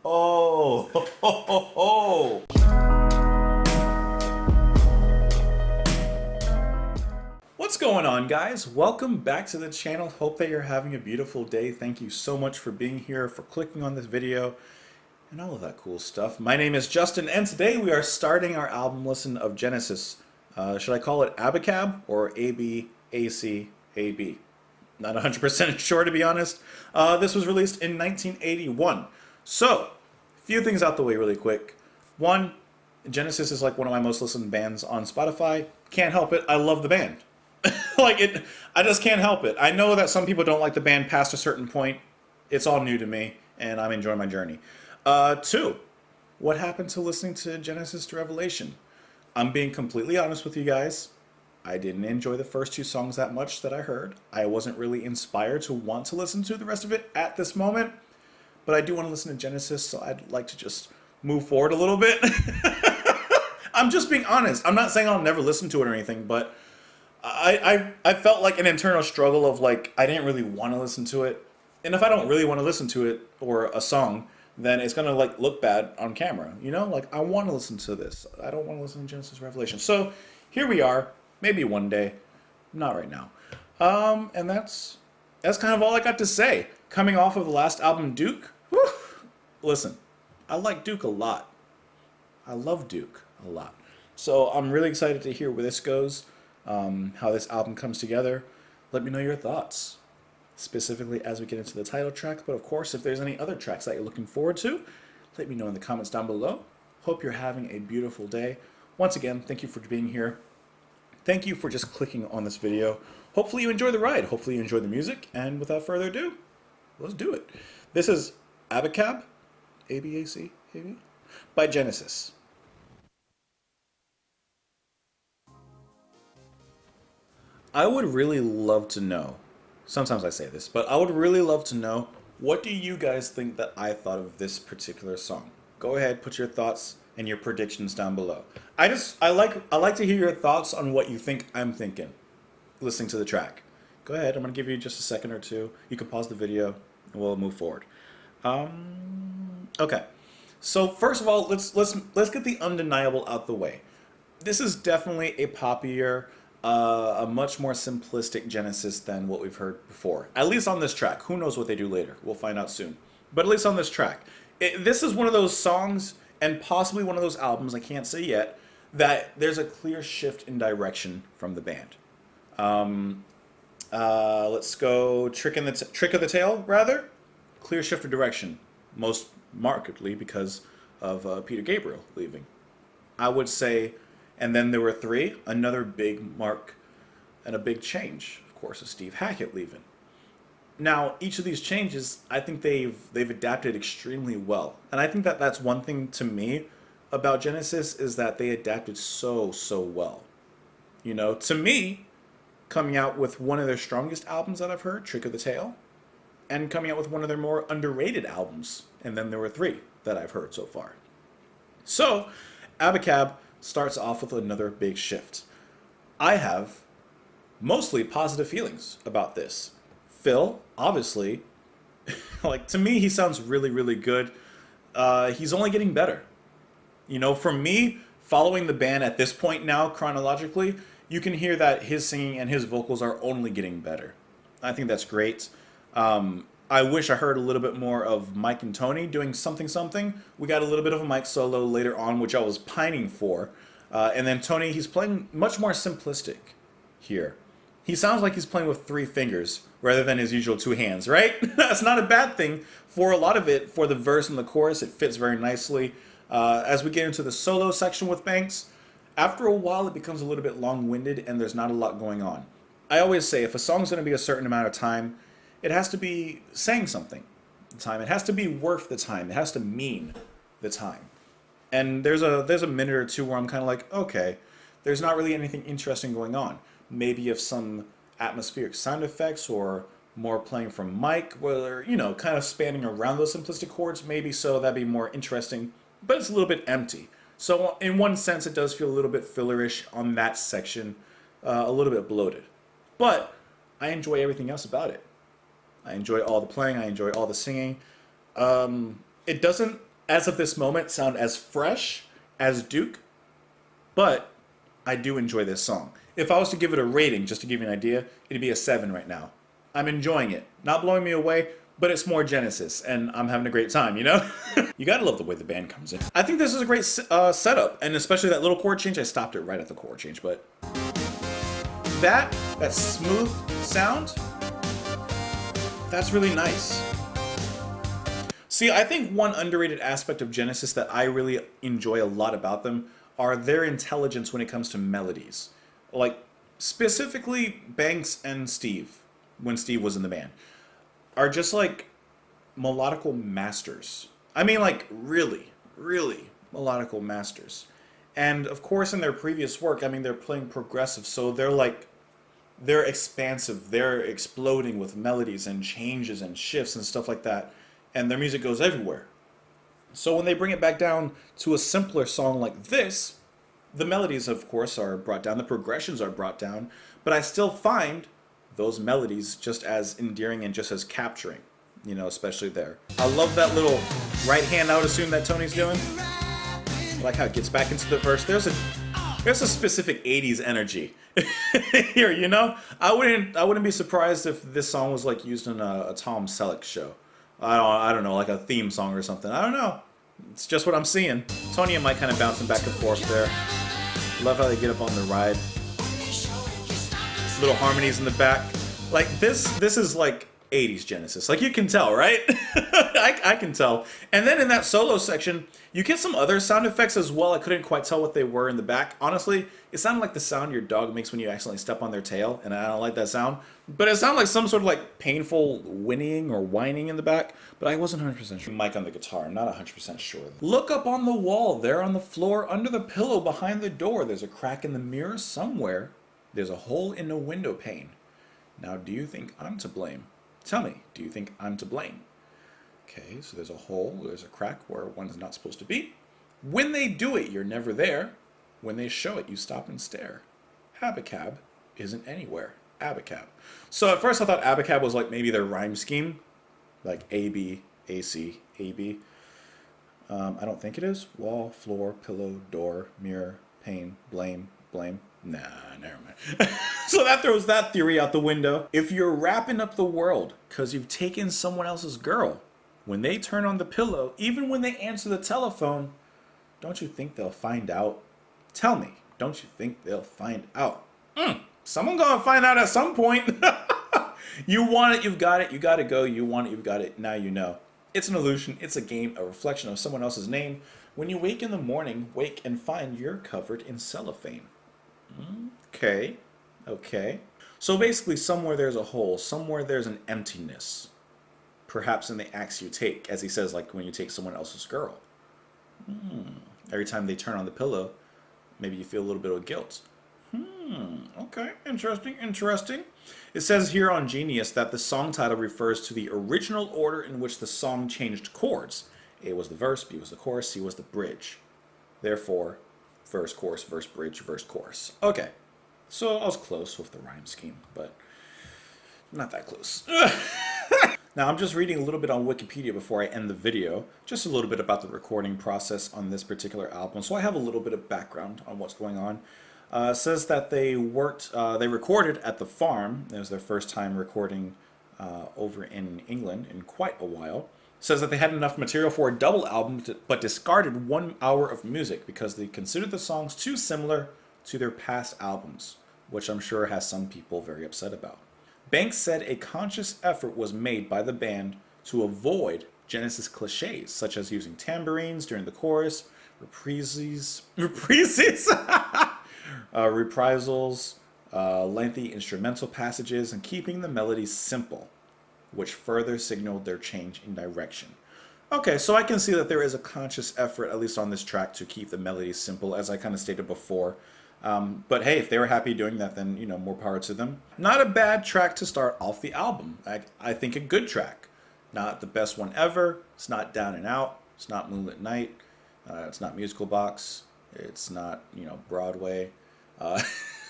ho, ho, ho, ho. What's going on, guys? Welcome back to the channel. Hope that you're having a beautiful day. Thank you so much for being here, for clicking on this video, and all of that cool stuff. My name is Justin, and today we are starting our album listen of Genesis. Should I call it Abacab or A-B-A-C-A-B? Not 100% sure, to be honest. This was released in 1981. So, a few things out the way really quick. One, Genesis is like one of my most listened bands on Spotify. Can't help it. I love the band. I just can't help it. I know that some people don't like the band past a certain point. It's all new to me, and I'm enjoying my journey. Two, what happened to listening to Genesis to Revelation? I'm being completely honest with you guys. I didn't enjoy the first two songs that much that I heard. I wasn't really inspired to want to listen to the rest of it at this moment. But I do want to listen to Genesis, so I'd like to just move forward a little bit. I'm just being honest. I'm not saying I'll never listen to it or anything, but I felt like an internal struggle of like, I didn't really want to listen to it. And if I don't really want to listen to it or a song, then it's going to like look bad on camera. You know, like I want to listen to this. I don't want to listen to Genesis Revelation. So here we are. Maybe one day. Not right now. And that's kind of all I got to say. Coming off of the last album, Duke. Whew, listen, I like Duke a lot. I love Duke a lot. So I'm really excited to hear where this goes. How this album comes together. Let me know your thoughts, specifically as we get into the title track. But of course, if there's any other tracks that you're looking forward to, let me know in the comments down below. Hope you're having a beautiful day. Once again, thank you for being here. Thank you for just clicking on this video. Hopefully you enjoy the ride. Hopefully you enjoy the music. And without further ado, let's do it. This is Abacab, A-B-A-C-A-B, by Genesis. I would really love to know, sometimes I say this, but I would really love to know, what do you guys think that I thought of this particular song? Go ahead, put your thoughts and your predictions down below. I like to hear your thoughts on what you think I'm thinking, listening to the track. Go ahead, I'm gonna give you just a second or two. You can pause the video and we'll move forward. Okay. So first of all, let's get the undeniable out the way. This is definitely a poppier, a much more simplistic Genesis than what we've heard before. At least on this track. Who knows what they do later? We'll find out soon. But at least on this track. This is one of those songs, and possibly one of those albums, I can't say yet, that there's a clear shift in direction from the band. Let's go Trick of the Tail, rather. Clear shift of direction. Most markedly because of Peter Gabriel leaving. I would say, and then there were three, another big mark and a big change, of course, is Steve Hackett leaving. Now, each of these changes, I think they've adapted extremely well. And I think that that's one thing to me about Genesis, is that they adapted so well. You know, to me, coming out with one of their strongest albums that I've heard, Trick of the Tail, and coming out with one of their more underrated albums, and then there were three that I've heard so far. So, Abacab starts off with another big shift. I have mostly positive feelings about this. Phil, obviously, like, to me, he sounds really good. He's only getting better. You know, for me, following the band at this point now, chronologically, you can hear that his singing and his vocals are only getting better. I think that's great. I wish I heard a little bit more of Mike and Tony doing something. We got a little bit of a Mike solo later on, which I was pining for. And then Tony, he's playing much more simplistic here. He sounds like he's playing with 3 fingers rather than his usual 2 hands, right? That's not a bad thing. For a lot of it, for the verse and the chorus, it fits very nicely. As we get into the solo section with Banks, after a while it becomes a little bit long-winded and there's not a lot going on. I always say, if a song's going to be a certain amount of time, it has to be saying something. It has to be worth the time. It has to mean the time. And there's a minute or two where I'm kind of like, okay, there's not really anything interesting going on. Maybe if some atmospheric sound effects or more playing from Mike, where, you know, kind of spanning around those simplistic chords, maybe so that'd be more interesting, but it's a little bit empty. So in one sense, it does feel a little bit fillerish on that section, a little bit bloated. But I enjoy everything else about it. I enjoy all the playing. I enjoy all the singing. It doesn't as of this moment, sound as fresh as Duke, but I do enjoy this song. If I was to give it a rating, just to give you an idea, it'd be a 7 right now. I'm enjoying it. Not blowing me away, but it's more Genesis, and I'm having a great time, you know? You gotta love the way the band comes in. I think this is a great setup, and especially that little chord change. I stopped it right at the chord change, but that smooth sound, that's really nice. See, I think one underrated aspect of Genesis that I really enjoy a lot about them are their intelligence when it comes to melodies. Like, specifically Banks and Steve, when Steve was in the band, are just like melodical masters. I mean, like, really, really melodical masters. And of course, in their previous work, I mean, they're playing progressive, so they're expansive, they're exploding with melodies and changes and shifts and stuff like that, and their music goes everywhere. So when they bring it back down to a simpler song like this, the melodies, of course, are brought down, the progressions are brought down, but I still find those melodies just as endearing and just as capturing, you know, especially there. I love that little right hand, I would assume, that Tony's doing. I like how it gets back into the verse. There's a specific 80s energy here, you know? I wouldn't be surprised if this song was like used in a Tom Selleck show. I don't know, like a theme song or something. I don't know. It's just what I'm seeing. Tony and Mike kind of bouncing back and forth there. Love how they get up on the ride. Little harmonies in the back. Like this is like 80s Genesis. Like you can tell, right? I can tell. And then in that solo section, you get some other sound effects as well. I couldn't quite tell what they were in the back. Honestly, it sounded like the sound your dog makes when you accidentally step on their tail, and I don't like that sound. But it sounded like some sort of like painful whinnying or whining in the back, but I wasn't 100% sure. Mike on the guitar, I'm not 100% sure. Look up on the wall, there on the floor, under the pillow, behind the door. There's a crack in the mirror somewhere. There's a hole in the window pane. Now, do you think I'm to blame? Tell me, do you think I'm to blame? Okay, so there's a hole, there's a crack where one is not supposed to be. When they do it, you're never there. When they show it, you stop and stare. Abacab isn't anywhere. Abacab. So at first I thought Abacab was like maybe their rhyme scheme. Like A-B, A-C, A-B. I don't think it is. Wall, floor, pillow, door, mirror, pane, blame. Nah, never mind. So that throws that theory out the window. If you're wrapping up the world because you've taken someone else's girl, when they turn on the pillow, even when they answer the telephone, don't you think they'll find out? Tell me, don't you think they'll find out? Someone gonna find out at some point. You want it, you've got it, you gotta go, you want it, you've got it, now you know. It's an illusion, it's a game, a reflection of someone else's name. When you wake in the morning, wake and find you're covered in cellophane. Okay. So basically, somewhere there's a hole, somewhere there's an emptiness. Perhaps in the acts you take, as he says, like when you take someone else's girl. Every time they turn on the pillow, maybe you feel a little bit of guilt. Okay, interesting. It says here on Genius that the song title refers to the original order in which the song changed chords. A was the verse, B was the chorus, C was the bridge. Therefore, verse, chorus, verse, bridge, verse, chorus. Okay, so I was close with the rhyme scheme, but not that close. Now, I'm just reading a little bit on Wikipedia before I end the video, just a little bit about the recording process on this particular album, so I have a little bit of background on what's going on. It says that they recorded at the farm. It was their first time recording over in England in quite a while. It says that they had enough material for a double album, but discarded 1 hour of music because they considered the songs too similar to their past albums, which I'm sure has some people very upset about. Banks said a conscious effort was made by the band to avoid Genesis cliches, such as using tambourines during the chorus, reprisals, lengthy instrumental passages, and keeping the melodies simple, which further signaled their change in direction. Okay, so I can see that there is a conscious effort, at least on this track, to keep the melodies simple, as I kind of stated before. But hey, if they were happy doing that, then, you know, more power to them. Not a bad track to start off the album. I think a good track. Not the best one ever. It's not Down and Out. It's not Moonlit Night. It's not Musical Box. It's not, you know, Broadway. I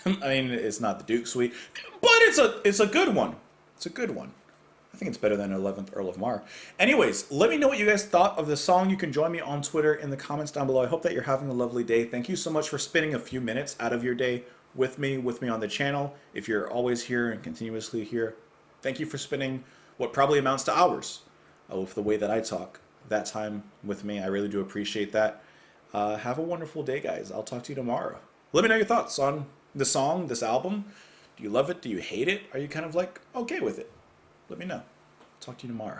mean, it's not the Duke Suite. But it's a good one. It's a good one. I think it's better than 11th Earl of Mar. Anyways, let me know what you guys thought of the song. You can join me on Twitter in the comments down below. I hope that you're having a lovely day. Thank you so much for spending a few minutes out of your day with me on the channel. If you're always here and continuously here, thank you for spending what probably amounts to hours with the way that I talk. That time with me, I really do appreciate that. Have a wonderful day, guys. I'll talk to you tomorrow. Let me know your thoughts on the song, this album. Do you love it? Do you hate it? Are you kind of like okay with it? Let me know. Talk to you tomorrow.